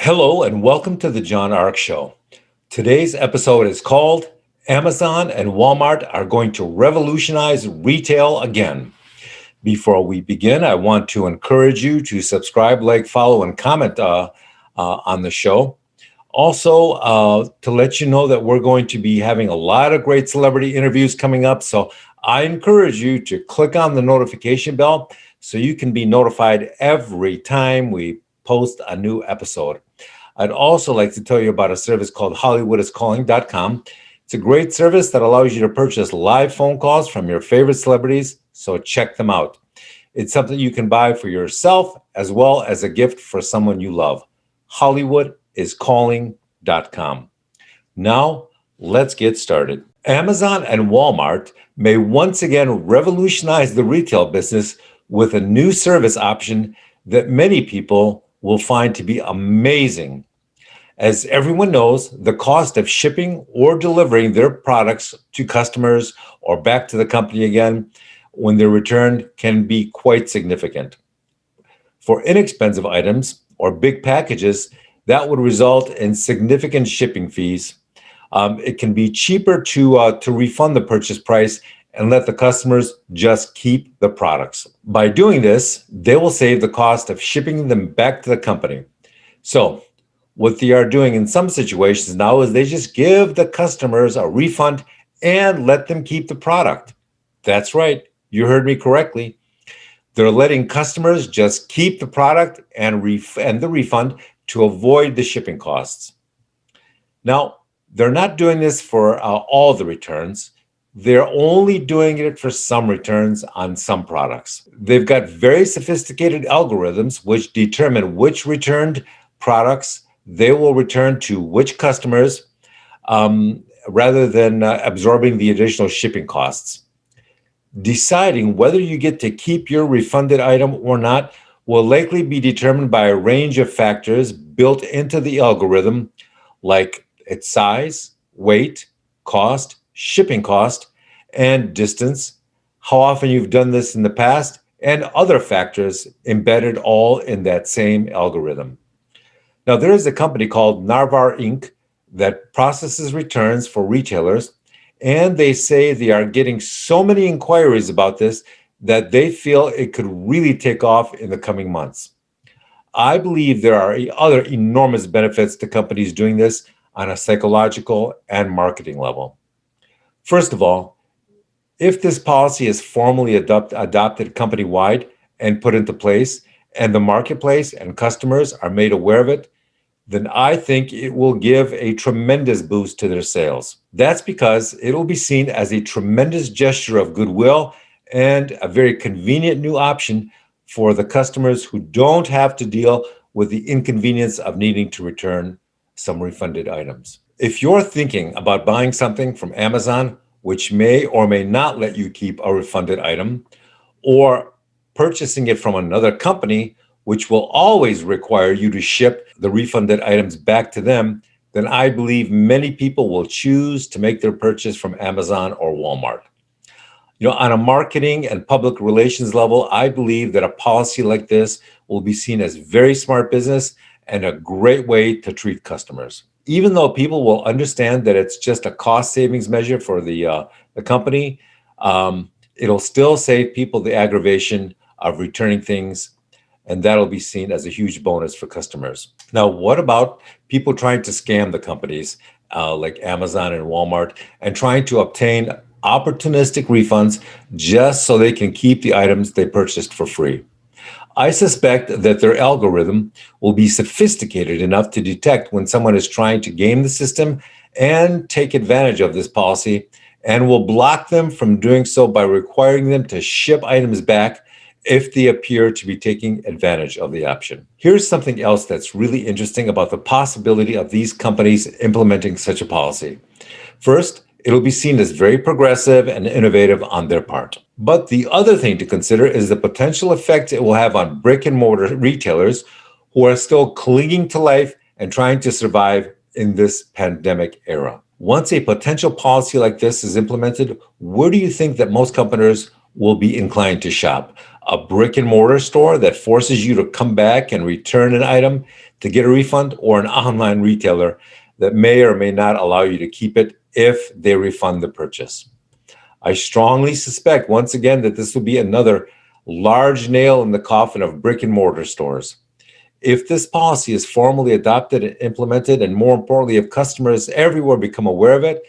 Hello and welcome to the John Ark Show. Today's episode is called Amazon and Walmart are going to revolutionize retail again. Before we begin, I want to encourage you to subscribe, like, follow, and comment on the show. Also, to let you know that we're going to be having a lot of great celebrity interviews coming up. So I encourage you to click on the notification bell so you can be notified every time we post a new episode. I'd also like to tell you about a service called HollywoodIsCalling.com. It's a great service that allows you to purchase live phone calls from your favorite celebrities, so check them out. It's something you can buy for yourself as well as a gift for someone you love. HollywoodIsCalling.com. Now, let's get started. Amazon and Walmart may once again revolutionize the retail business with a new service option that many people will find to be amazing. As everyone knows, the cost of shipping or delivering their products to customers or back to the company again when they're returned can be quite significant. For inexpensive items or big packages, that would result in significant shipping fees. It can be cheaper to refund the purchase price and let the customers just keep the products. By doing this, they will save the cost of shipping them back to the company. So, what they are doing in some situations now is they just give the customers a refund and let them keep the product. That's right, you heard me correctly. They're letting customers just keep the product and the refund to avoid the shipping costs. Now, they're not doing this for all the returns. They're only doing it for some returns on some products. They've got very sophisticated algorithms which determine which returned products they will return to which customers rather than absorbing the additional shipping costs. Deciding whether you get to keep your refunded item or not will likely be determined by a range of factors built into the algorithm, like its size, weight, cost, shipping cost, and distance, how often you've done this in the past, and other factors embedded all in that same algorithm. Now, there is a company called Narvar Inc. that processes returns for retailers, and they say they are getting so many inquiries about this that they feel it could really take off in the coming months. I believe there are other enormous benefits to companies doing this on a psychological and marketing level. First of all, if this policy is formally adopted company-wide and put into place, and the marketplace and customers are made aware of it, then I think it will give a tremendous boost to their sales. That's because it will be seen as a tremendous gesture of goodwill and a very convenient new option for the customers who don't have to deal with the inconvenience of needing to return some refunded items. If you're thinking about buying something from Amazon, which may or may not let you keep a refunded item, or purchasing it from another company, which will always require you to ship the refunded items back to them, then I believe many people will choose to make their purchase from Amazon or Walmart. On a marketing and public relations level, I believe that a policy like this will be seen as very smart business and a great way to treat customers. Even though people will understand that it's just a cost savings measure for the company, it'll still save people the aggravation of returning things, and that'll be seen as a huge bonus for customers. Now, what about people trying to scam the companies like Amazon and Walmart and trying to obtain opportunistic refunds just so they can keep the items they purchased for free? I suspect that their algorithm will be sophisticated enough to detect when someone is trying to game the system and take advantage of this policy, and will block them from doing so by requiring them to ship items back if they appear to be taking advantage of the option. Here's something else that's really interesting about the possibility of these companies implementing such a policy. First, it'll be seen as very progressive and innovative on their part. But the other thing to consider is the potential effect it will have on brick and mortar retailers who are still clinging to life and trying to survive in this pandemic era. Once a potential policy like this is implemented, where do you think that most companies will be inclined to shop? A brick and mortar store that forces you to come back and return an item to get a refund, or an online retailer that may or may not allow you to keep it if they refund the purchase. I strongly suspect, once again, that this will be another large nail in the coffin of brick and mortar stores. If this policy is formally adopted and implemented, and more importantly, if customers everywhere become aware of it,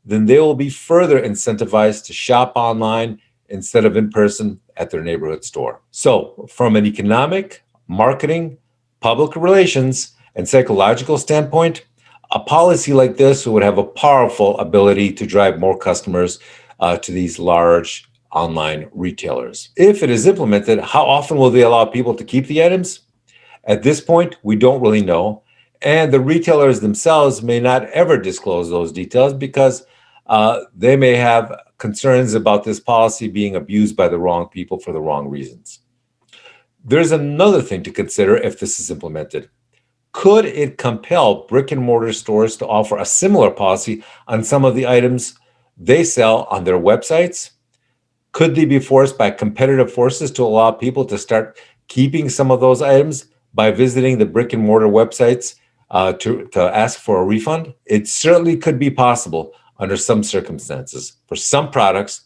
then they will be further incentivized to shop online instead of in person at their neighborhood store. So, from an economic, marketing, public relations, and psychological standpoint, a policy like this would have a powerful ability to drive more customers to these large online retailers. If it is implemented, how often will they allow people to keep the items? At this point, we don't really know. And the retailers themselves may not ever disclose those details because they may have concerns about this policy being abused by the wrong people for the wrong reasons. There's another thing to consider if this is implemented. Could it compel brick and mortar stores to offer a similar policy on some of the items they sell on their websites? Could they be forced by competitive forces to allow people to start keeping some of those items by visiting the brick and mortar websites to ask for a refund? It certainly could be possible under some circumstances for some products,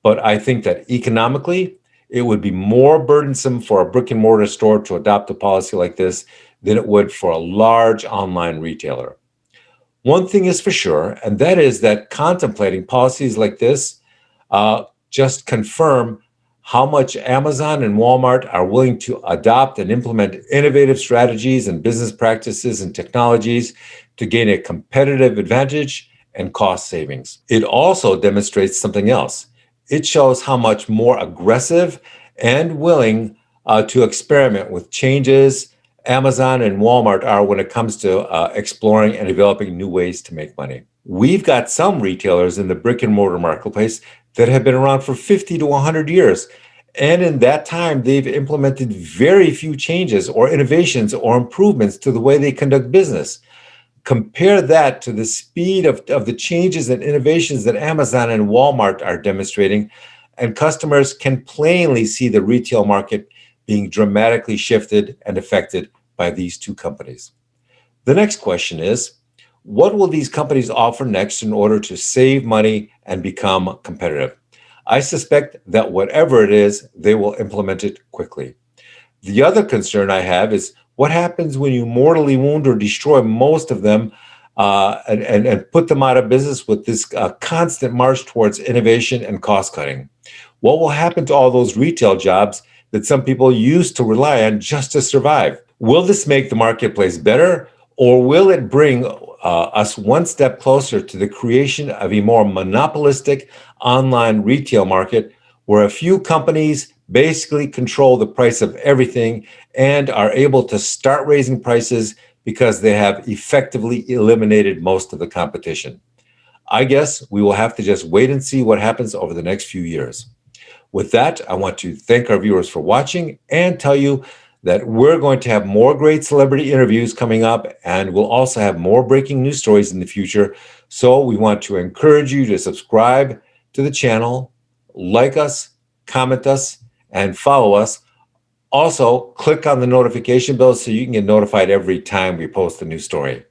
but I think that economically, it would be more burdensome for a brick and mortar store to adopt a policy like this than it would for a large online retailer. One thing is for sure, and that is that contemplating policies like this just confirm how much Amazon and Walmart are willing to adopt and implement innovative strategies and business practices and technologies to gain a competitive advantage and cost savings. It also demonstrates something else. It shows how much more aggressive and willing to experiment with changes Amazon and Walmart are when it comes to exploring and developing new ways to make money. We've got some retailers in the brick and mortar marketplace that have been around for 50 to 100 years. And in that time, they've implemented very few changes or innovations or improvements to the way they conduct business. Compare that to the speed of the changes and innovations that Amazon and Walmart are demonstrating, and customers can plainly see the retail market being dramatically shifted and affected by these two companies. The next question is, what will these companies offer next in order to save money and become competitive? I suspect that whatever it is, they will implement it quickly. The other concern I have is what happens when you mortally wound or destroy most of them and put them out of business with this constant march towards innovation and cost cutting? What will happen to all those retail jobs that some people used to rely on just to survive? Will this make the marketplace better, or will it bring us one step closer to the creation of a more monopolistic online retail market where a few companies basically control the price of everything and are able to start raising prices because they have effectively eliminated most of the competition? I guess we will have to just wait and see what happens over the next few years. With that, I want to thank our viewers for watching and tell you that we're going to have more great celebrity interviews coming up, and we'll also have more breaking news stories in the future. So we want to encourage you to subscribe to the channel, like us, comment us, and follow us. Also, click on the notification bell so you can get notified every time we post a new story.